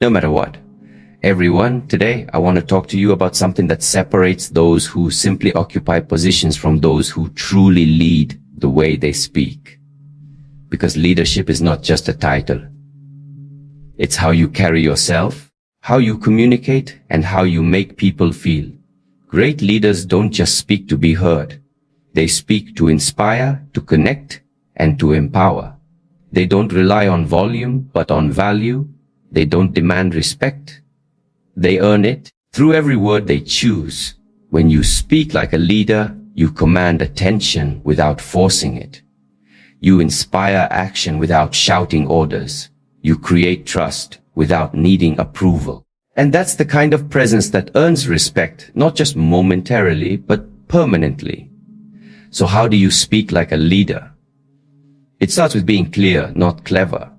No matter what. Everyone, today I want to talk to you about something that separates those who simply occupy positions from those who truly lead the way they speak. Because leadership is not just a title. It's how you carry yourself, how you communicate, and how you make people feel. Great leaders don't just speak to be heard. They speak to inspire, to connect, and to empower. They don't rely on volume, but on value. They don't demand respect. They earn it through every word they choose. When you speak like a leader, you command attention without forcing it. You inspire action without shouting orders. You create trust without needing approval. And that's the kind of presence that earns respect, not just momentarily, but permanently. So how do you speak like a leader? It starts with being clear, not clever.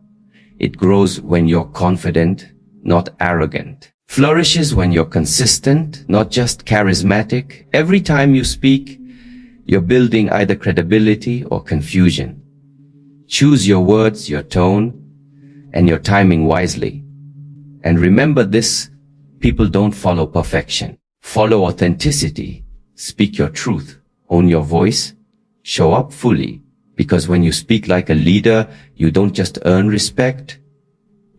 It grows when you're confident, not arrogant. Flourishes when you're consistent, not just charismatic. Every time you speak, you're building either credibility or confusion. Choose your words, your tone, and your timing wisely. And remember this, people don't follow perfection. Follow authenticity. Speak your truth. Own your voice. Show up fully. Because when you speak like a leader, you don't just earn respect,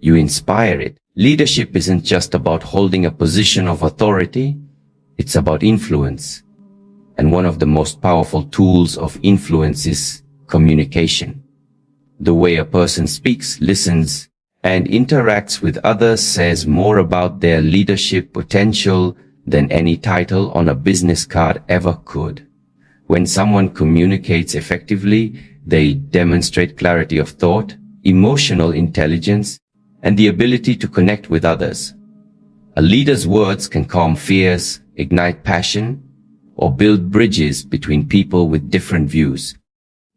you inspire it. Leadership isn't just about holding a position of authority, it's about influence. And one of the most powerful tools of influence is communication. The way a person speaks, listens, and interacts with others says more about their leadership potential than any title on a business card ever could. When someone communicates effectively, they demonstrate clarity of thought, emotional intelligence, and the ability to connect with others. A leader's words can calm fears, ignite passion, or build bridges between people with different views.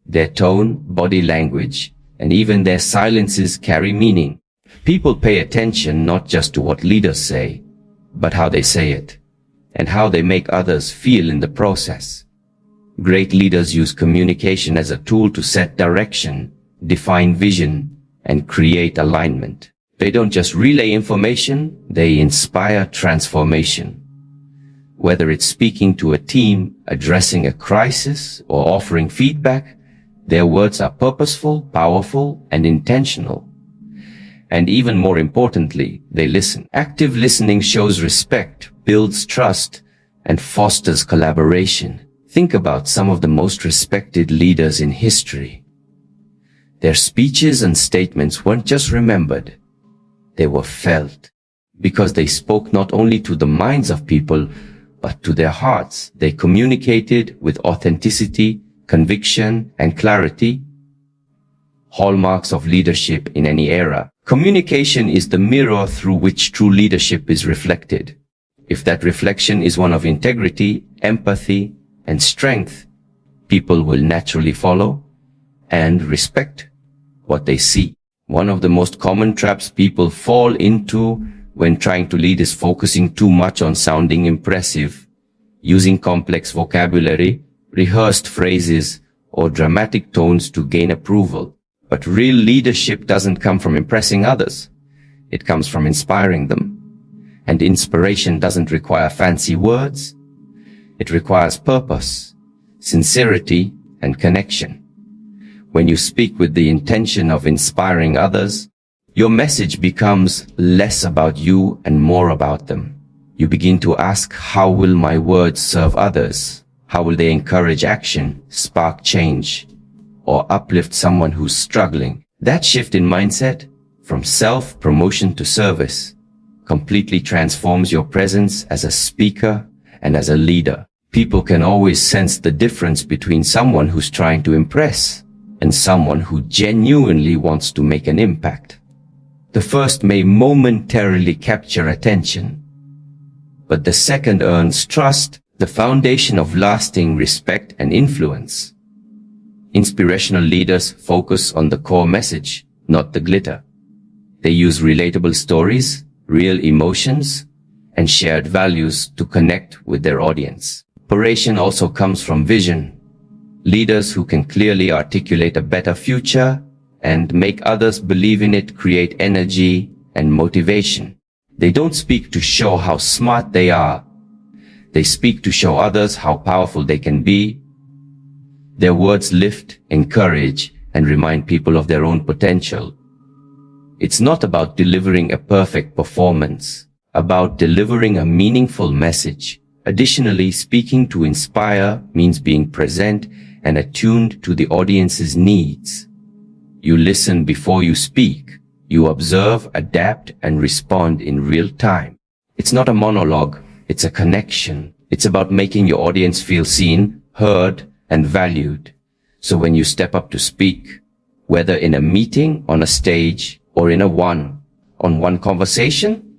Their tone, body language, and even their silences carry meaning. People pay attention not just to what leaders say, but how they say it, and how they make others feel in the process. Great leaders use communication as a tool to set direction, define vision, and create alignment. They don't just relay information, they inspire transformation. Whether it's speaking to a team, addressing a crisis, or offering feedback, their words are purposeful, powerful, and intentional. And even more importantly, they listen. Active listening shows respect, builds trust, and fosters collaboration. Think about some of the most respected leaders in history. Their speeches and statements weren't just remembered. They were felt. Because they spoke not only to the minds of people, but to their hearts. They communicated with authenticity, conviction, and clarity. Hallmarks of leadership in any era. Communication is the mirror through which true leadership is reflected. If that reflection is one of integrity, empathy, and strength, people will naturally follow and respect what they see. One of the most common traps people fall into when trying to lead is focusing too much on sounding impressive, using complex vocabulary, rehearsed phrases, or dramatic tones to gain approval. But real leadership doesn't come from impressing others. It comes from inspiring them. And inspiration doesn't require fancy words. It requires purpose, sincerity, and connection. When you speak with the intention of inspiring others, your message becomes less about you and more about them. You begin to ask, how will my words serve others? How will they encourage action, spark change, or uplift someone who's struggling? That shift in mindset, from self-promotion to service, completely transforms your presence as a speaker and as a leader. People can always sense the difference between someone who's trying to impress and someone who genuinely wants to make an impact. The first may momentarily capture attention, but the second earns trust, the foundation of lasting respect and influence. Inspirational leaders focus on the core message, not the glitter. They use relatable stories, real emotions, and shared values to connect with their audience. Inspiration also comes from vision. Leaders who can clearly articulate a better future and make others believe in it create energy and motivation. They don't speak to show how smart they are. They speak to show others how powerful they can be. Their words lift, encourage, and remind people of their own potential. It's not about delivering a perfect performance, about delivering a meaningful message. Additionally, speaking to inspire means being present and attuned to the audience's needs. You listen before you speak. You observe, adapt, and respond in real time. It's not a monologue, it's a connection. It's about making your audience feel seen, heard, and valued. So when you step up to speak, whether in a meeting, on a stage, or in a one-on-one conversation,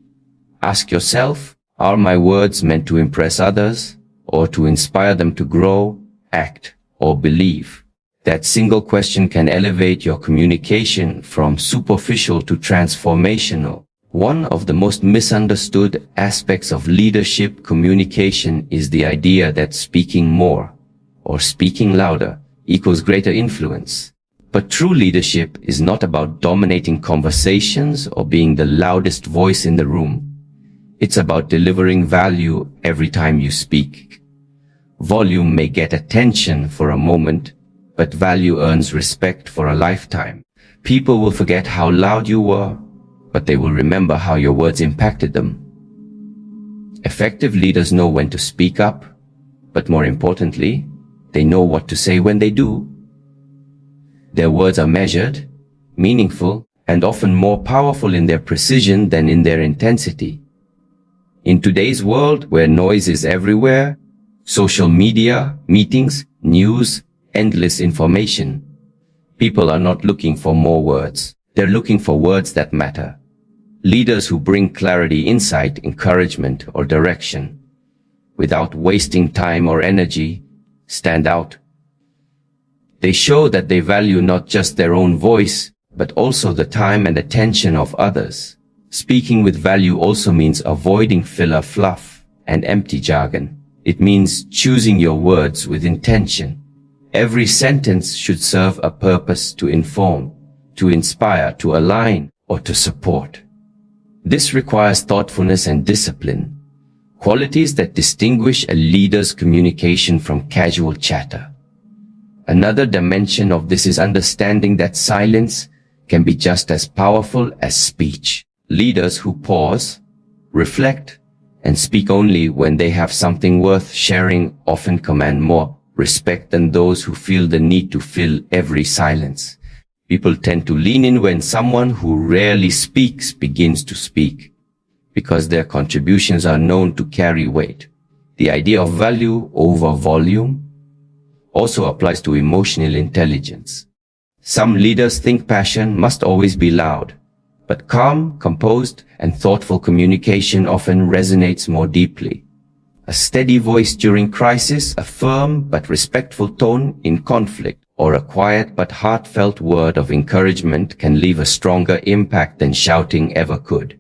ask yourself, are my words meant to impress others or to inspire them to grow, act, or believe? That single question can elevate your communication from superficial to transformational. One of the most misunderstood aspects of leadership communication is the idea that speaking more or speaking louder equals greater influence. But true leadership is not about dominating conversations or being the loudest voice in the room. It's about delivering value every time you speak. Volume may get attention for a moment, but value earns respect for a lifetime. People will forget how loud you were, but they will remember how your words impacted them. Effective leaders know when to speak up, but more importantly, they know what to say when they do. Their words are measured, meaningful, and often more powerful in their precision than in their intensity. In today's world, where noise is everywhere, social media, meetings, news, endless information, people are not looking for more words. They're looking for words that matter. Leaders who bring clarity, insight, encouragement, or direction, without wasting time or energy, stand out. They show that they value not just their own voice, but also the time and attention of others. Speaking with value also means avoiding filler fluff and empty jargon. It means choosing your words with intention. Every sentence should serve a purpose: to inform, to inspire, to align, or to support. This requires thoughtfulness and discipline, qualities that distinguish a leader's communication from casual chatter. Another dimension of this is understanding that silence can be just as powerful as speech. Leaders who pause, reflect, and speak only when they have something worth sharing often command more respect than those who feel the need to fill every silence. People tend to lean in when someone who rarely speaks begins to speak, because their contributions are known to carry weight. The idea of value over volume also applies to emotional intelligence. Some leaders think passion must always be loud, but calm, composed, and thoughtful communication often resonates more deeply. A steady voice during crisis, a firm but respectful tone in conflict, or a quiet but heartfelt word of encouragement can leave a stronger impact than shouting ever could.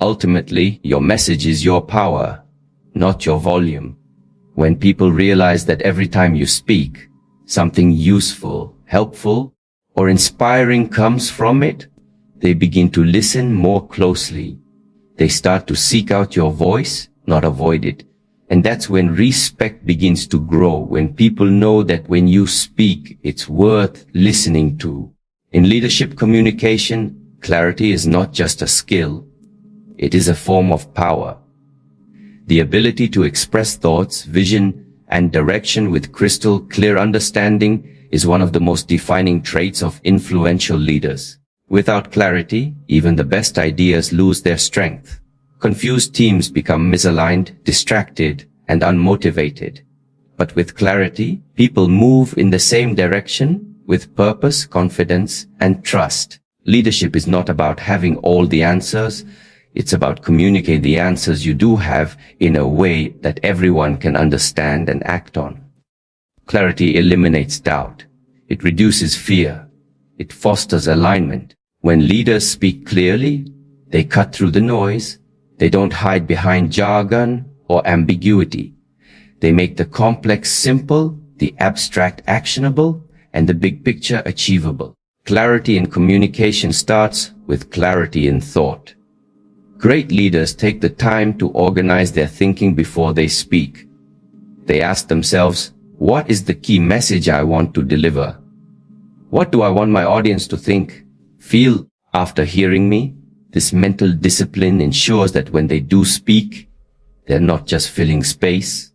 Ultimately, your message is your power, not your volume. When people realize that every time you speak, something useful, helpful, or inspiring comes from it, they begin to listen more closely. They start to seek out your voice, not avoid it. And that's when respect begins to grow, when people know that when you speak, it's worth listening to. In leadership communication, clarity is not just a skill. It is a form of power. The ability to express thoughts, vision, and direction with crystal clear understanding is one of the most defining traits of influential leaders. Without clarity, even the best ideas lose their strength. Confused teams become misaligned, distracted, and unmotivated. But with clarity, people move in the same direction with purpose, confidence, and trust. Leadership is not about having all the answers. It's about communicating the answers you do have in a way that everyone can understand and act on. Clarity eliminates doubt. It reduces fear. It fosters alignment. When leaders speak clearly, they cut through the noise. They don't hide behind jargon or ambiguity. They make the complex simple, the abstract actionable, and the big picture achievable. Clarity in communication starts with clarity in thought. Great leaders take the time to organize their thinking before they speak. They ask themselves, what is the key message I want to deliver? What do I want my audience to think, feel after hearing me? This mental discipline ensures that when they do speak, they're not just filling space,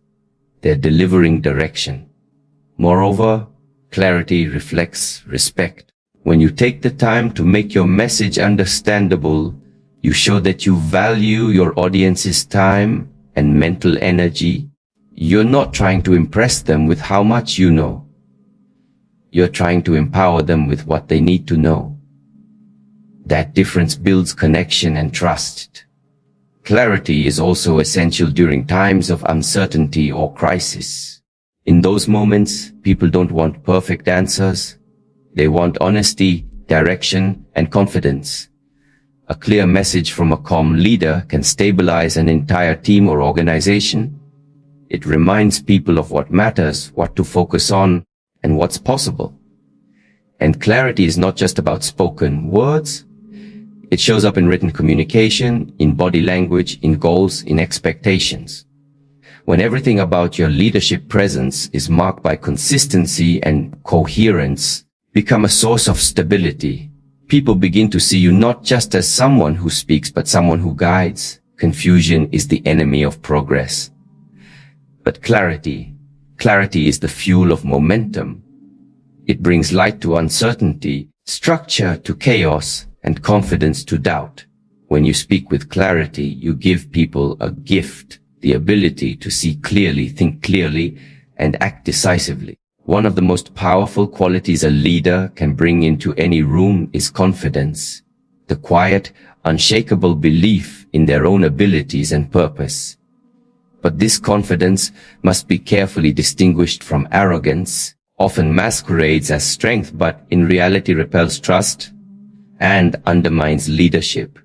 they're delivering direction. Moreover, clarity reflects respect. When you take the time to make your message understandable, you show that you value your audience's time and mental energy. You're not trying to impress them with how much you know. You're trying to empower them with what they need to know. That difference builds connection and trust. Clarity is also essential during times of uncertainty or crisis. In those moments, people don't want perfect answers. They want honesty, direction, and confidence. A clear message from a calm leader can stabilize an entire team or organization. It reminds people of what matters, what to focus on, and what's possible. And clarity is not just about spoken words. It shows up in written communication, in body language, in goals, in expectations. When everything about your leadership presence is marked by consistency and coherence, become a source of stability. People begin to see you not just as someone who speaks, but someone who guides. Confusion is the enemy of progress. But clarity is the fuel of momentum. It brings light to uncertainty, structure to chaos, and confidence to doubt. When you speak with clarity, you give people a gift, the ability to see clearly, think clearly, and act decisively. One of the most powerful qualities a leader can bring into any room is confidence, the quiet, unshakable belief in their own abilities and purpose. But this confidence must be carefully distinguished from arrogance, often masquerades as strength but in reality repels trust and undermines leadership.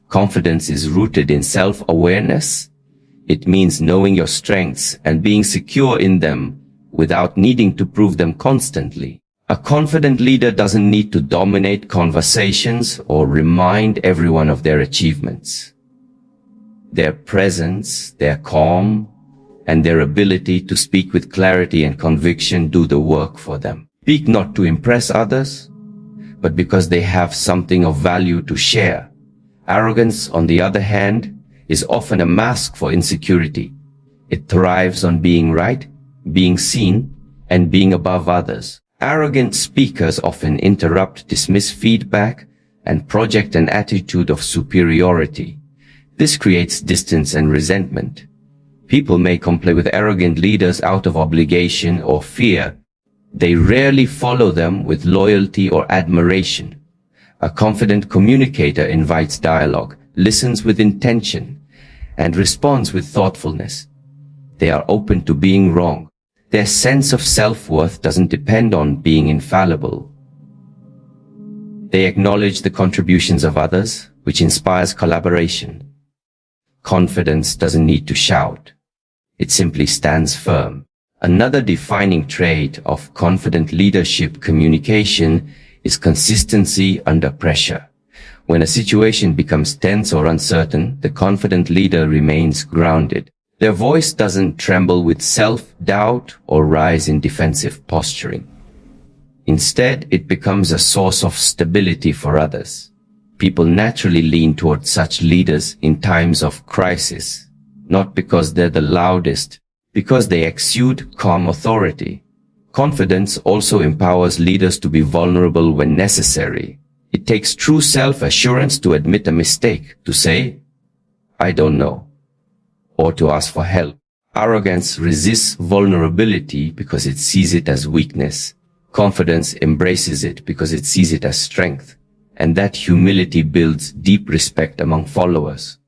Confidence is rooted in self-awareness. It means knowing your strengths and being secure in them without needing to prove them constantly. A confident leader doesn't need to dominate conversations or remind everyone of their achievements. Their presence, their calm, and their ability to speak with clarity and conviction do the work for them. Speak not to impress others, but because they have something of value to share. Arrogance, on the other hand, is often a mask for insecurity. It thrives on being right, being seen, and being above others. Arrogant speakers often interrupt, dismiss feedback, and project an attitude of superiority. This creates distance and resentment. People may comply with arrogant leaders out of obligation or fear. They rarely follow them with loyalty or admiration. A confident communicator invites dialogue, listens with intention, and responds with thoughtfulness. They are open to being wrong. Their sense of self-worth doesn't depend on being infallible. They acknowledge the contributions of others, which inspires collaboration. Confidence doesn't need to shout. It simply stands firm. Another defining trait of confident leadership communication is consistency under pressure. When a situation becomes tense or uncertain, the confident leader remains grounded. Their voice doesn't tremble with self-doubt or rise in defensive posturing. Instead, it becomes a source of stability for others. People naturally lean towards such leaders in times of crisis, not because they're the loudest, because they exude calm authority. Confidence also empowers leaders to be vulnerable when necessary. It takes true self-assurance to admit a mistake, to say, "I don't know," or to ask for help. Arrogance resists vulnerability because it sees it as weakness. Confidence embraces it because it sees it as strength. And that humility builds deep respect among followers.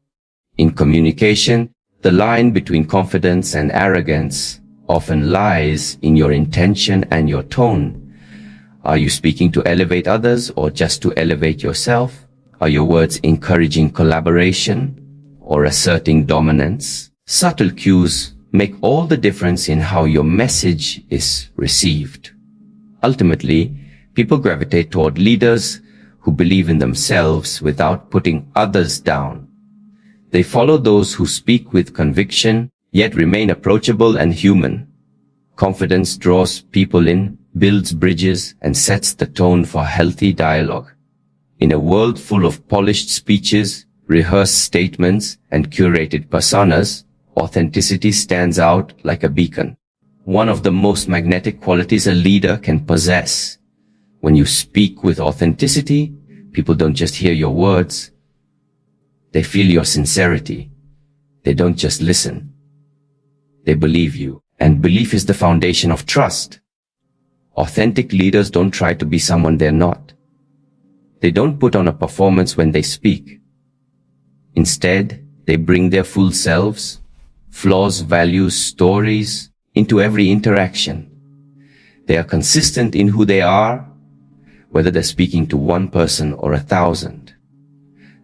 In communication, the line between confidence and arrogance often lies in your intention and your tone. Are you speaking to elevate others or just to elevate yourself? Are your words encouraging collaboration or asserting dominance? Subtle cues make all the difference in how your message is received. Ultimately, People gravitate toward leaders who believe in themselves without putting others down. They follow those who speak with conviction, yet remain approachable and human. Confidence draws people in, builds bridges, and sets the tone for healthy dialogue. In a world full of polished speeches, rehearsed statements, and curated personas, authenticity stands out like a beacon. One of the most magnetic qualities a leader can possess. When you speak with authenticity, people don't just hear your words. They feel your sincerity. They don't just listen. They believe you. And belief is the foundation of trust. Authentic leaders don't try to be someone they're not. They don't put on a performance when they speak. Instead, they bring their full selves, flaws, values, stories, into every interaction. They are consistent in who they are, whether they're speaking to one person or 1,000.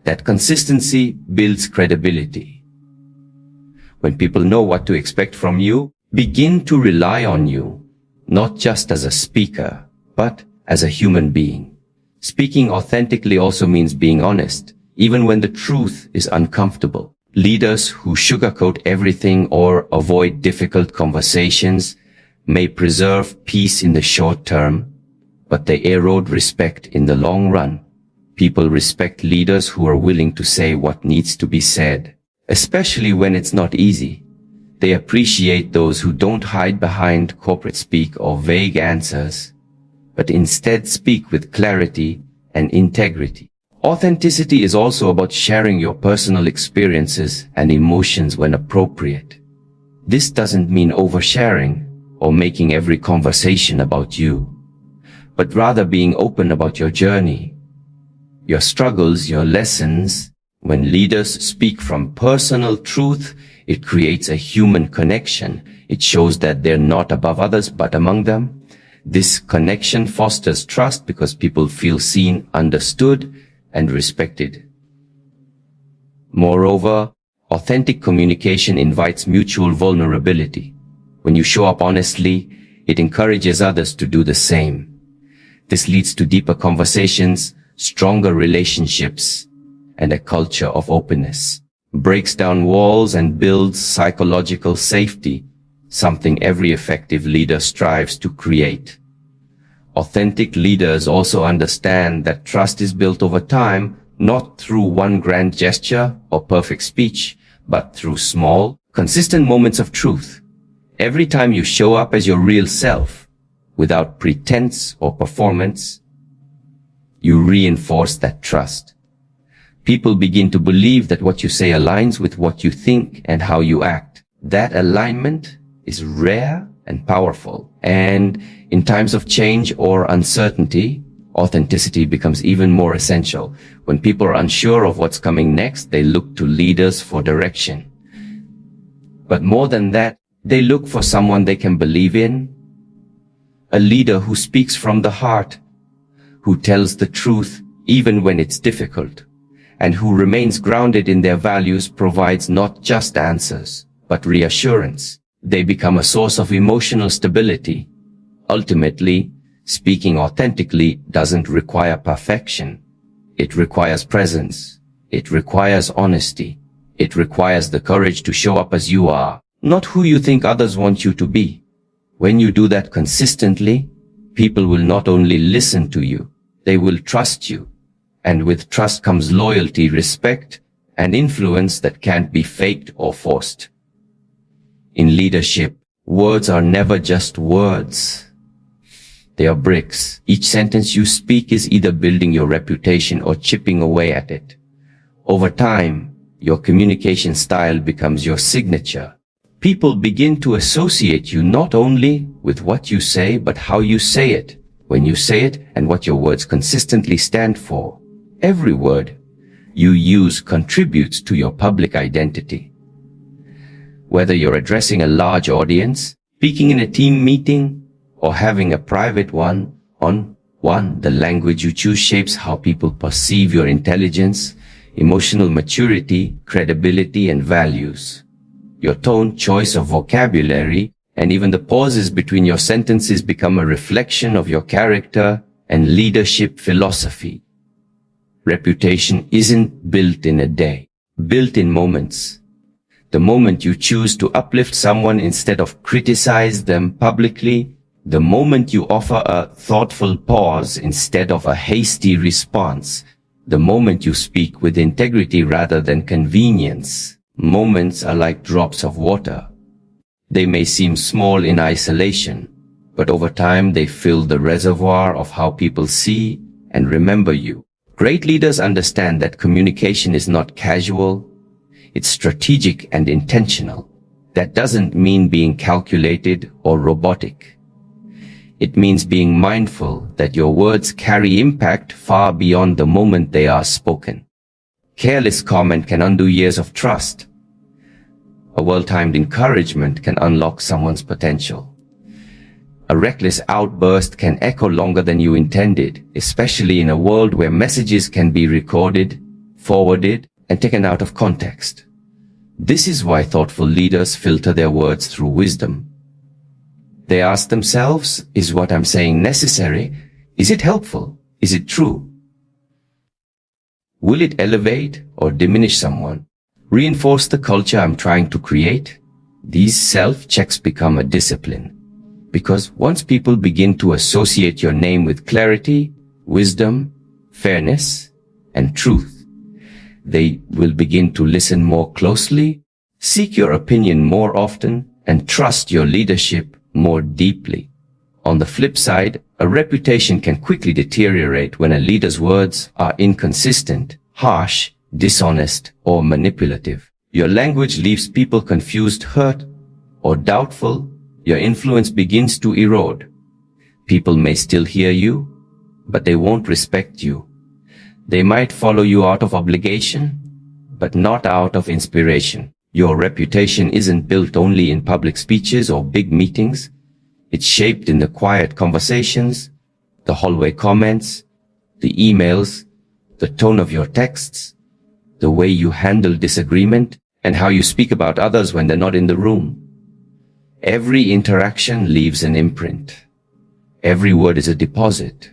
That consistency builds credibility. When people know what to expect from you, begin to rely on you, not just as a speaker, but as a human being. Speaking authentically also means being honest, even when the truth is uncomfortable. Leaders who sugarcoat everything or avoid difficult conversations may preserve peace in the short term, but they erode respect in the long run. People respect leaders who are willing to say what needs to be said, especially when it's not easy. They appreciate those who don't hide behind corporate speak or vague answers, but instead speak with clarity and integrity. Authenticity is also about sharing your personal experiences and emotions when appropriate. This doesn't mean oversharing or making every conversation about you, but rather being open about your journey, your struggles, your lessons. When leaders speak from personal truth, it creates a human connection. It shows that they're not above others, but among them. This connection fosters trust because people feel seen, understood, and respected. Moreover, authentic communication invites mutual vulnerability. When you show up honestly, it encourages others to do the same. This leads to deeper conversations, stronger relationships, and a culture of openness. Breaks down walls and builds psychological safety, something every effective leader strives to create. Authentic leaders also understand that trust is built over time, not through one grand gesture or perfect speech, but through small, consistent moments of truth. Every time you show up as your real self, without pretense or performance, you reinforce that trust. People begin to believe that what you say aligns with what you think and how you act. That alignment is rare and powerful. And in times of change or uncertainty, authenticity becomes even more essential. When people are unsure of what's coming next, they look to leaders for direction. But more than that, they look for someone they can believe in. A leader who speaks from the heart, who tells the truth even when it's difficult, and who remains grounded in their values provides not just answers, but reassurance. They become a source of emotional stability. Ultimately, speaking authentically doesn't require perfection. It requires presence. It requires honesty. It requires the courage to show up as you are, not who you think others want you to be. When you do that consistently, people will not only listen to you, they will trust you. And with trust comes loyalty, respect, and influence that can't be faked or forced. In leadership, words are never just words. They are bricks. Each sentence you speak is either building your reputation or chipping away at it. Over time, your communication style becomes your signature. People begin to associate you not only with what you say, but how you say it, when you say it, and what your words consistently stand for. Every word you use contributes to your public identity. Whether you're addressing a large audience, speaking in a team meeting, or having a private one-on-one, the language you choose shapes how people perceive your intelligence, emotional maturity, credibility, and values. Your tone, choice of vocabulary, and even the pauses between your sentences become a reflection of your character and leadership philosophy. Reputation isn't built in a day, built in moments. The moment you choose to uplift someone instead of criticize them publicly, the moment you offer a thoughtful pause instead of a hasty response, the moment you speak with integrity rather than convenience. Moments are like drops of water. They may seem small in isolation, but over time they fill the reservoir of how people see and remember you. Great leaders understand that communication is not casual, it's strategic and intentional. That doesn't mean being calculated or robotic. It means being mindful that your words carry impact far beyond the moment they are spoken. Careless comment can undo years of trust. A well-timed encouragement can unlock someone's potential. A reckless outburst can echo longer than you intended, especially in a world where messages can be recorded, forwarded, and taken out of context. This is why thoughtful leaders filter their words through wisdom. They ask themselves, is what I'm saying necessary? Is it helpful? Is it true? Will it elevate or diminish someone? Reinforce the culture I'm trying to create? These self-checks become a discipline. Because once people begin to associate your name with clarity, wisdom, fairness, and truth, they will begin to listen more closely, seek your opinion more often, and trust your leadership more deeply. On the flip side, a reputation can quickly deteriorate when a leader's words are inconsistent, harsh, dishonest, or manipulative. Your language leaves people confused, hurt, or doubtful. Your influence begins to erode. People may still hear you, but they won't respect you. They might follow you out of obligation, but not out of inspiration. Your reputation isn't built only in public speeches or big meetings. It's shaped in the quiet conversations, the hallway comments, the emails, the tone of your texts, the way you handle disagreement, and how you speak about others when they're not in the room. Every interaction leaves an imprint. Every word is a deposit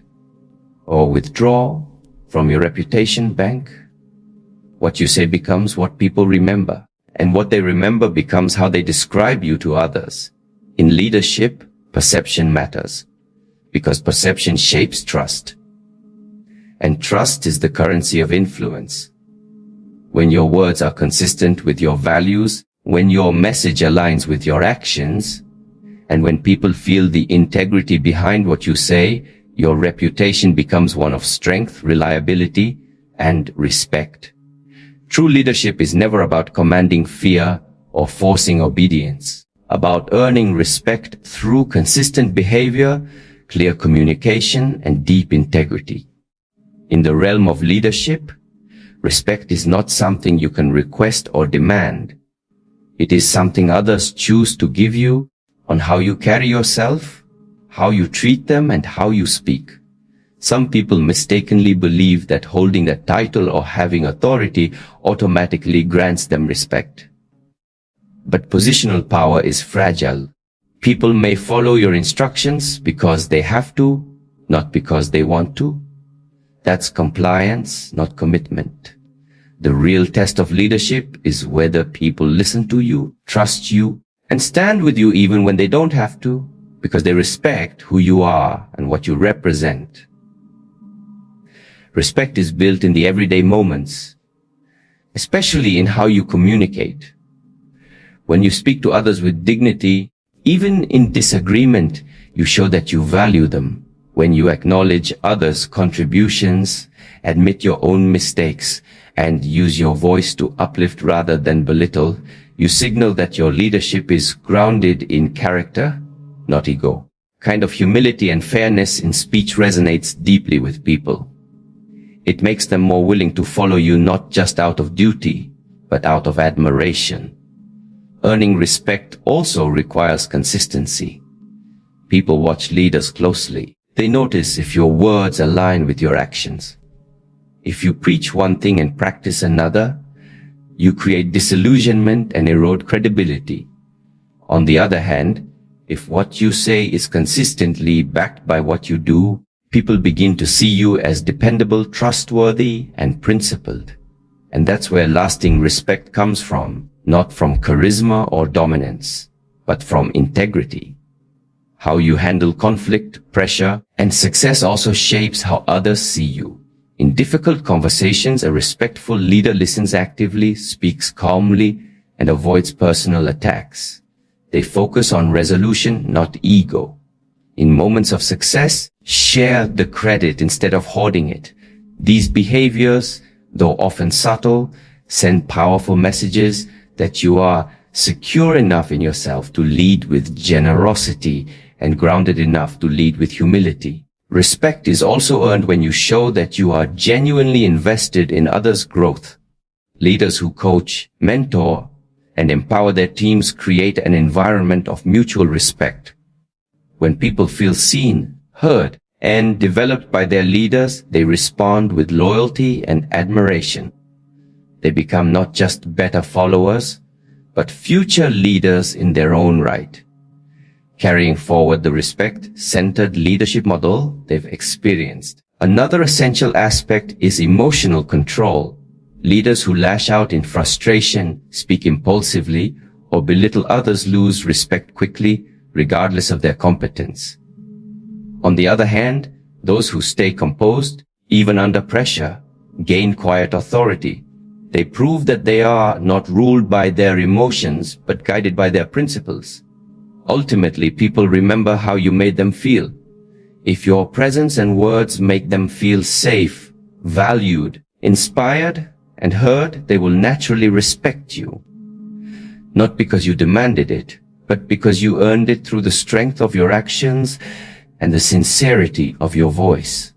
or withdrawal from your reputation bank. What you say becomes what people remember, and what they remember becomes how they describe you to others. In leadership, perception matters, because perception shapes trust. And trust is the currency of influence. When your words are consistent with your values, when your message aligns with your actions, and when people feel the integrity behind what you say, your reputation becomes one of strength, reliability, and respect. True leadership is never about commanding fear or forcing obedience, about earning respect through consistent behavior, clear communication, and deep integrity. In the realm of leadership, respect is not something you can request or demand. It is something others choose to give you on how you carry yourself, how you treat them, and how you speak. Some people mistakenly believe that holding a title or having authority automatically grants them respect. But positional power is fragile. People may follow your instructions because they have to, not because they want to. That's compliance, not commitment. The real test of leadership is whether people listen to you, trust you, and stand with you even when they don't have to, because they respect who you are and what you represent. Respect is built in the everyday moments, especially in how you communicate. When you speak to others with dignity, even in disagreement, you show that you value them. When you acknowledge others' contributions, admit your own mistakes, and use your voice to uplift rather than belittle, you signal that your leadership is grounded in character, not ego. Kind of humility and fairness in speech resonates deeply with people. It makes them more willing to follow you not just out of duty, but out of admiration. Earning respect also requires consistency. People watch leaders closely. They notice if your words align with your actions. If you preach one thing and practice another, you create disillusionment and erode credibility. On the other hand, if what you say is consistently backed by what you do, People begin to see you as dependable, trustworthy, and principled. And that's where lasting respect comes from, not from charisma or dominance, but from integrity. How you handle conflict, pressure, and success also shapes how others see you. In difficult conversations, a respectful leader listens actively, speaks calmly, and avoids personal attacks. They focus on resolution, not ego. In moments of success, share the credit instead of hoarding it. These behaviors, though often subtle, send powerful messages that you are secure enough in yourself to lead with generosity and grounded enough to lead with humility. Respect is also earned when you show that you are genuinely invested in others' growth. Leaders who coach, mentor, and empower their teams create an environment of mutual respect. When people feel seen, heard, and developed by their leaders, they respond with loyalty and admiration. They become not just better followers, but future leaders in their own right, carrying forward the respect-centered leadership model they've experienced. Another essential aspect is emotional control. Leaders who lash out in frustration, speak impulsively, or belittle others lose respect quickly, regardless of their competence. On the other hand, those who stay composed, even under pressure, gain quiet authority. They prove that they are not ruled by their emotions, but guided by their principles. Ultimately, people remember how you made them feel. If your presence and words make them feel safe, valued, inspired, and heard, they will naturally respect you. Not because you demanded it, but because you earned it through the strength of your actions and the sincerity of your voice.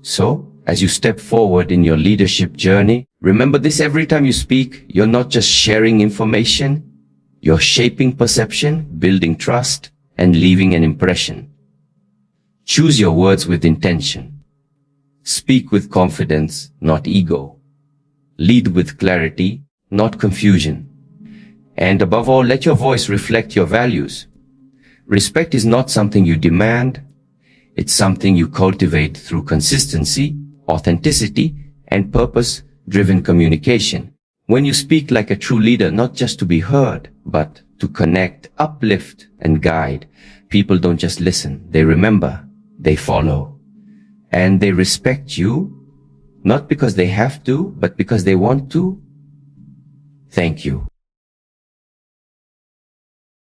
So, as you step forward in your leadership journey, remember this: every time you speak, you're not just sharing information, you're shaping perception, building trust, and leaving an impression. Choose your words with intention. Speak with confidence, not ego. Lead with clarity, not confusion. And above all, let your voice reflect your values. Respect is not something you demand. It's something you cultivate through consistency, authenticity, and purpose-driven communication. When you speak like a true leader, not just to be heard, but to connect, uplift, and guide, people don't just listen. They remember, they follow, and they respect you, not because they have to, but because they want to. Thank you.